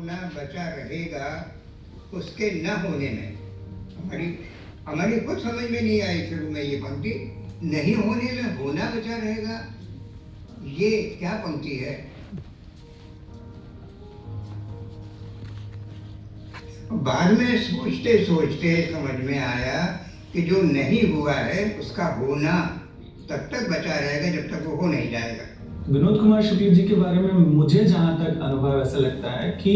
होना बचा रहेगा उसके न होने में। हमारी कुछ समझ में नहीं आई शुरू में ये पंक्ति, नहीं होने में होना बचा रहेगा, ये क्या पंक्ति है? बाद में सोचते सोचते समझ में आया कि जो नहीं हुआ है उसका होना तब तक बचा रहेगा जब तक वो हो नहीं जाएगा। विनोद कुमार शुक्ल जी के बारे में मुझे जहाँ तक अनुभव ऐसा लगता है कि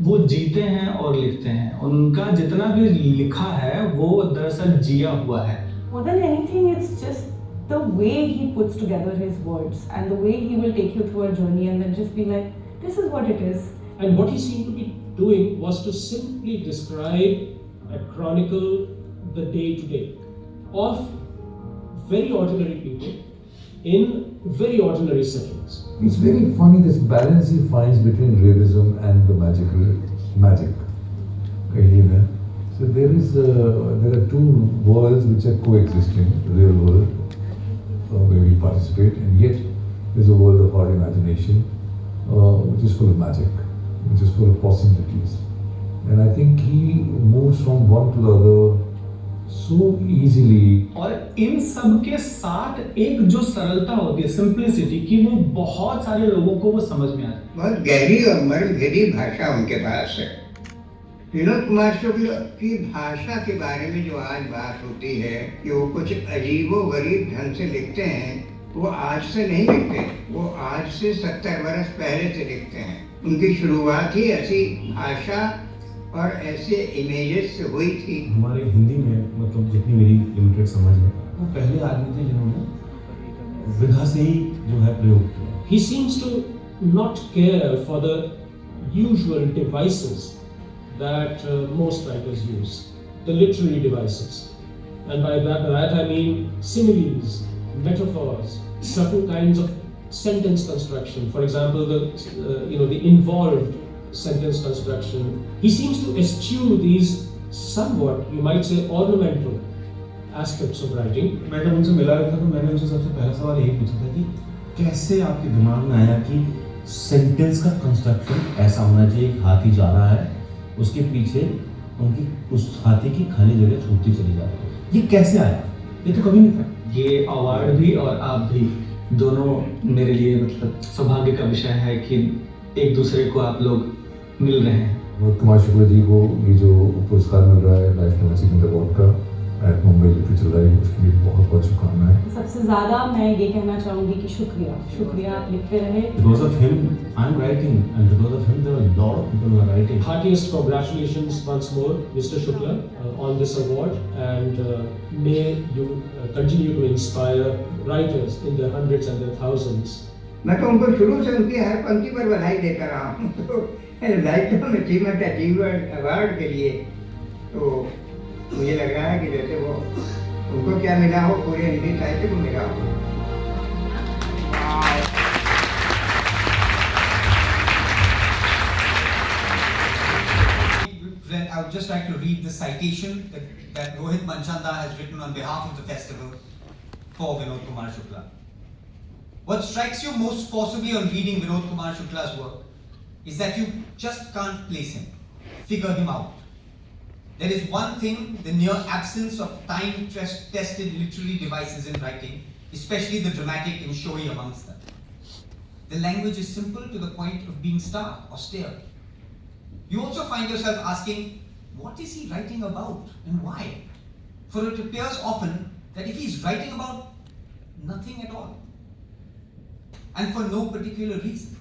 वो जीते हैं और लिखते हैं। उनका जितना भी लिखा है वो दरअसल जिया हुआ है। More than anything, it's just the way he puts together his words and the way he will take you through a journey and then just be like, this is what it is. And what he seemed to be doing was to simply describe and chronicle the day-to-day of very ordinary people in very ordinary settings. It's very funny this balance he finds between realism and the magic. So there are two worlds which are coexisting, the real world where we participate, and yet there's a world of our imagination which is full of magic, which is full of possibilities. And I think he moves from one to the other so easily. और इन सब के साथ एक जो सरलता होती है, simplicity, कि वो बहुत सारे लोगों को वो समझ में आती है। बहुत गहरी और मर्मभेदी भाषा उनके पास है। विनोद कुमार शुक्ल की भाषा के बारे में जो आज बात होती है कि वो कुछ अजीबो-गरीब ढंग से लिखते हैं, वो आज से नहीं लिखते, वो आज से 70 वर्ष पहले से लिखते हैं। उनकी शुरुआत ही ऐसी भाषा और ऐसे इमेजेस से हुई थी। हमारे हिंदी में मतलब जितनी मेरी लिमिटेड समझ है, वो पहले आदमी थे जिन्होंने विधा से ही जो है प्रयोग किया। He seems to not care for the usual devices that most writers use, the literary devices. And by that I mean similes, metaphors, certain kinds of sentence construction. For example, the involved sentence construction. He seems to eschew these somewhat, you might say, ornamental aspects of writing. मैं जब उनसे मिला था तो मैंने उनसे सबसे पहला सवाल यही पूछा था कि कैसे आपके दिमाग में आया कि सेंटेंस का कंस्ट्रक्शन ऐसा होना चाहिए, एक हाथी जा रहा है, उसके पीछे उस हाथी की खाली जगह छूटती चली जा रही है, ये कैसे आया? ये तो कभी नहीं था। ये अवार्ड भी और आप भी दोनों मेरे लिए मतलब सौभाग्य का विषय है कि एक दूसरे को आप लोग मिल रहे हैं। विनोद कुमार शुक्ला जी को ये जो पुरस्कार मिल रहा है लाइफ टाइम अचीवमेंट अवार्ड का एट मुंबई लिटरेचर चल रहा है, उसके लिए बहुत बहुत शुभकामनाएं। सबसे ज़्यादा मैं ये कहना चाहूँगी कि शुक्रिया आप लिखते रहे। Because of him, I'm writing, and because of him, there are a lot of people who are writing. Heartiest congratulations once more, Mr. Shukla, on this award, and may you continue to inspire writers in their hundreds and their thousands. मैं तो उनको शुरू से उनकी हर पंक्ति पर बधाई देता रहा हूँ। तो लाइफ टाइम अचीवमेंट अवार्ड के लिए तो मुझे लग रहा है कि जैसे वो उनको क्या मिला हो, पूरे हिंदी साहित्य को मिला हो। I would just like to read the citation that Rohit Manchanda has written on behalf of the festival for Vinod Kumar Shukla. What strikes you most forcibly on reading Vinod Kumar Shukla's work is that you just can't place him, figure him out. There is one thing, the near absence of time-tested literary devices in writing, especially the dramatic and showy amongst them. The language is simple to the point of being stark, austere. You also find yourself asking, what is he writing about and why? For it appears often that if he's writing about nothing at all, and for no particular reason,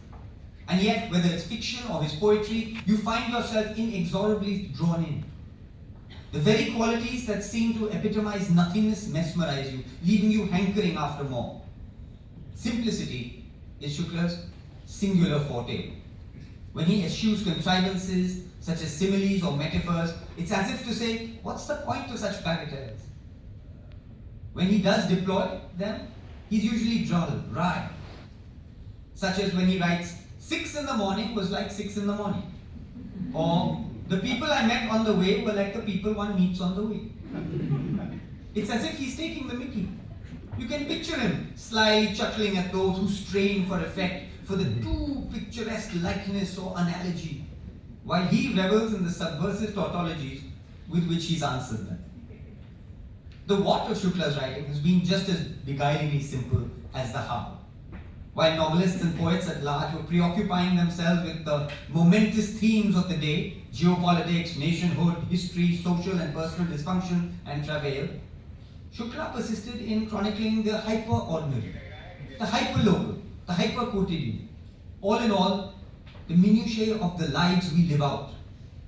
and yet whether it's fiction or his poetry, you find yourself inexorably drawn in. The very qualities that seem to epitomize nothingness mesmerize you, leaving you hankering after more. Simplicity is Shukla's singular forte. When he eschews contrivances such as similes or metaphors, it's as if to say, what's the point of such bagatelles? When he does deploy them, he's usually dull, dry. Such as when he writes, 6 in the morning was like 6 in the morning. Or, the people I met on the way were like the people one meets on the way. It's as if he's taking the mickey. You can picture him slyly chuckling at those who strain for effect, for the too picturesque likeness or analogy. while he revels in the subversive tautologies with which he's answered them. The what of Shukla's writing has been just as beguilingly simple as the how. While novelists and poets at large were preoccupying themselves with the momentous themes of the day, geopolitics, nationhood, history, social and personal dysfunction and travail, Shukla persisted in chronicling the hyper-ordinary, the hyper-local, the hyper-quotidian. All in all, the minutiae of the lives we live out,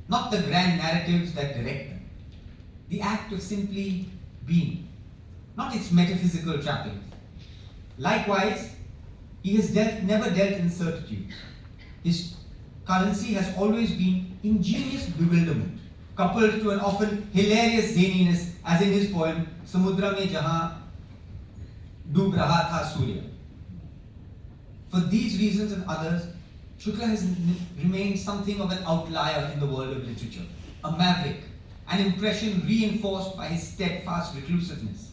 not the grand narratives that direct them. The act of simply being, not its metaphysical trappings. Likewise, he has never dealt in certitudes. His currency has always been ingenious bewilderment, coupled to an often hilarious zaniness, as in his poem Samudra Mein Jahan Doob Raha Tha Surya. For these reasons and others, Shukla has remained something of an outlier in the world of literature, a maverick, an impression reinforced by his steadfast reclusiveness.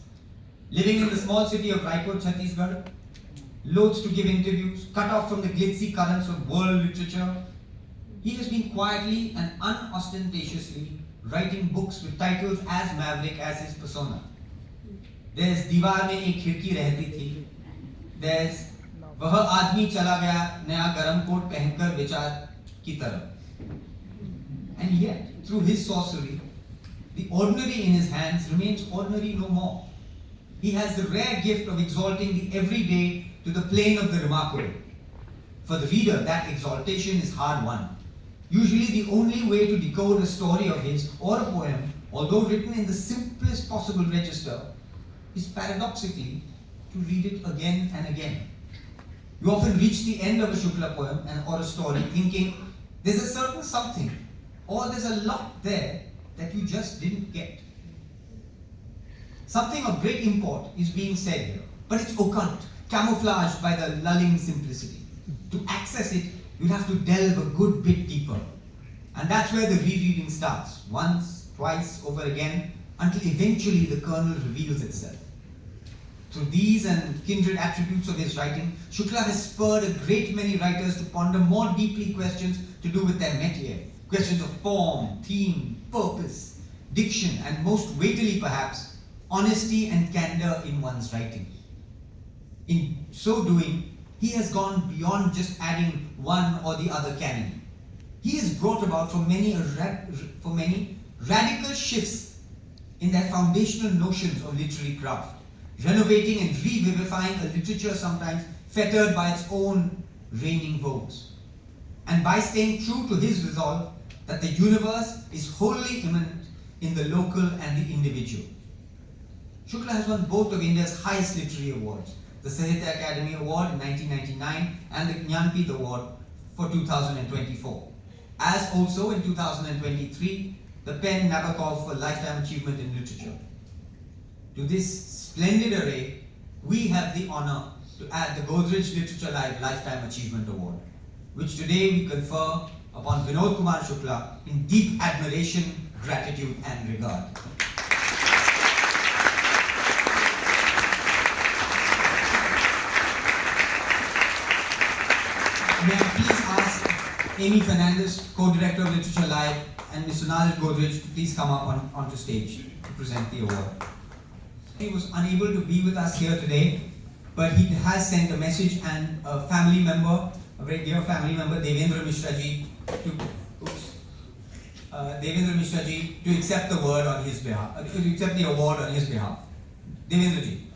Living in the small city of Raipur, Chhattisgarh, loath to give interviews, cut off from the glitzy currents of world literature, he has been quietly and unostentatiously writing books with titles as maverick as his persona. There's Diwar mein ek khirki rehti thi. There's वह आदमी चला गया नया गरम coat पहनकर विचार की तरफ. And yet, through his sorcery, the ordinary in his hands remains ordinary no more. He has the rare gift of exalting the everyday to the plane of the remarkable. For the reader, that exaltation is hard won. Usually the only way to decode a story of his or a poem, although written in the simplest possible register, is paradoxically to read it again and again. You often reach the end of a Shukla poem or a story thinking there's a certain something or there's a lot there that you just didn't get. Something of great import is being said here, but it's occult, camouflaged by the lulling simplicity. To access it, you'll have to delve a good bit deeper. And that's where the rereading starts, once, twice, over again, until eventually the kernel reveals itself. Through these and kindred attributes of his writing, Shukla has spurred a great many writers to ponder more deeply questions to do with their métier. Questions of form, theme, purpose, diction, and most weightily perhaps, honesty and candor in one's writing. In so doing, he has gone beyond just adding one or the other canon. He has brought about for many radical shifts in their foundational notions of literary craft, renovating and revivifying a literature sometimes fettered by its own reigning vogues, and by staying true to his resolve that the universe is wholly immanent in the local and the individual. Shukla has won both of India's highest literary awards, the Sahitya Academy Award in 1999 and the Jnanpith Award for 2024, as also in 2023, the PEN Nabokov for Lifetime Achievement in Literature. To this splendid array, we have the honor to add the Godrej Literature Live Lifetime Achievement Award, which today we confer upon Vinod Kumar Shukla in deep admiration, gratitude and regard. May I please ask Amy Fernandez, co-director of Literature Live, and Mr. Vinod Godrej to please come up onto stage to present the award. He was unable to be with us here today, but he has sent a message, and a family member, a very dear family member, Devendra Mishra ji, to accept the award on his behalf. Devendra ji.